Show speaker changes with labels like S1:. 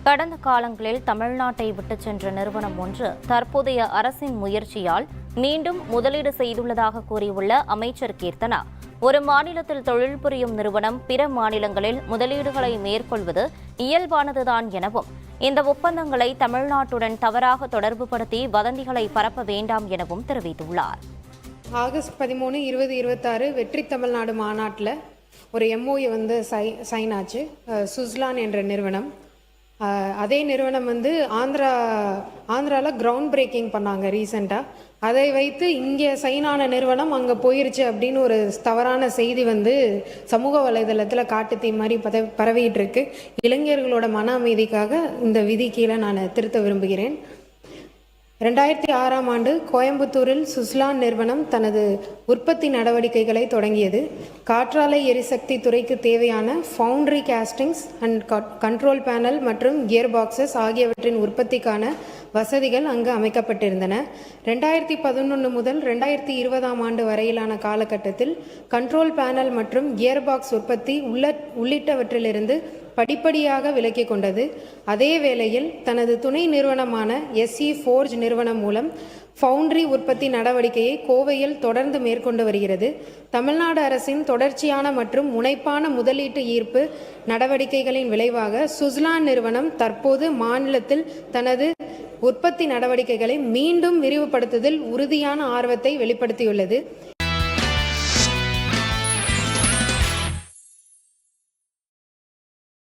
S1: கடந்த காலங்களில் தமிழ்நாட்டை விட்டுச் சென்ற நிறுவனம் ஒன்று தற்போதைய அரசின் முயற்சியால் மீண்டும் முதலீடு செய்துள்ளதாக கூறியுள்ள அமைச்சர் கீர்த்தனா, ஒரு மாநிலத்தில் தொழில் புரியும் நிறுவனம் பிற மாநிலங்களில் முதலீடுகளை மேற்கொள்வது இயல்பானதுதான் எனவும், இந்த ஒப்பந்தங்களை தமிழ்நாட்டுடன் தவறாக தொடர்புபடுத்தி வதந்திகளை பரப்ப வேண்டாம் எனவும் தெரிவித்துள்ளார்.
S2: ஆகஸ்ட் 13, 2026 வெற்றி தமிழ்நாடு மாநாட்டில் ஒரு எம்ஓஏ சைன் ஆச்சு. சுஸ்லான் என்ற நிறுவனம், அதே நிறுவனம் ஆந்திராவில் கிரவுண்ட் பிரேக்கிங் பண்ணாங்க ரீசெண்டாக. அதை வைத்து இங்கே சைனான நிறுவனம் அங்கே போயிருச்சு அப்படின்னு ஒரு தவறான செய்தி சமூக வலைதளத்தில் காட்டுத்தீ மாதிரி பரவிட்டு இருக்கு. இளைஞர்களோட மன அமைதிக்காக இந்த விதி கீழே நான் திருத்த விரும்புகிறேன். 2006ஆம் ஆண்டு கோயம்புத்தூரில் சுஸ்லான் நிறுவனம் தனது உற்பத்தி நடவடிக்கைகளை தொடங்கியது. காற்றாலை எரிசக்தி துறைக்கு தேவையான foundry costings and control panel மற்றும் கியர் பாக்ஸஸ் ஆகியவற்றின் உற்பத்திக்கான வசதிகள் அங்கு அமைக்கப்பட்டிருந்தன. 2011 முதல் 2020ஆம் ஆண்டு வரையிலான காலகட்டத்தில் கண்ட்ரோல் பேனல் மற்றும் கியர் பாக்ஸ் உற்பத்தி உள்ளிட்டவற்றிலிருந்து படிப்படியாக விலக்கிக் கொண்டது. அதே வேளையில் தனது துணை நிறுவனமான SE ஃபோர்ஜ் நிறுவனம் மூலம் ஃபவுண்டரி உற்பத்தி நடவடிக்கையை கோவையில் தொடர்ந்து மேற்கொண்டு வருகிறது. தமிழ்நாடு அரசின் தொடர்ச்சியான மற்றும் முனைப்பான முதலீட்டு ஈர்ப்பு நடவடிக்கைகளின் விளைவாக சுஸ்லான் நிறுவனம் தற்போது மாநிலத்தில் தனது உற்பத்தி நடவடிக்கைகளை மீண்டும் விரிவுபடுத்துவதில் உறுதியான ஆர்வத்தை வெளிப்படுத்தியுள்ளது.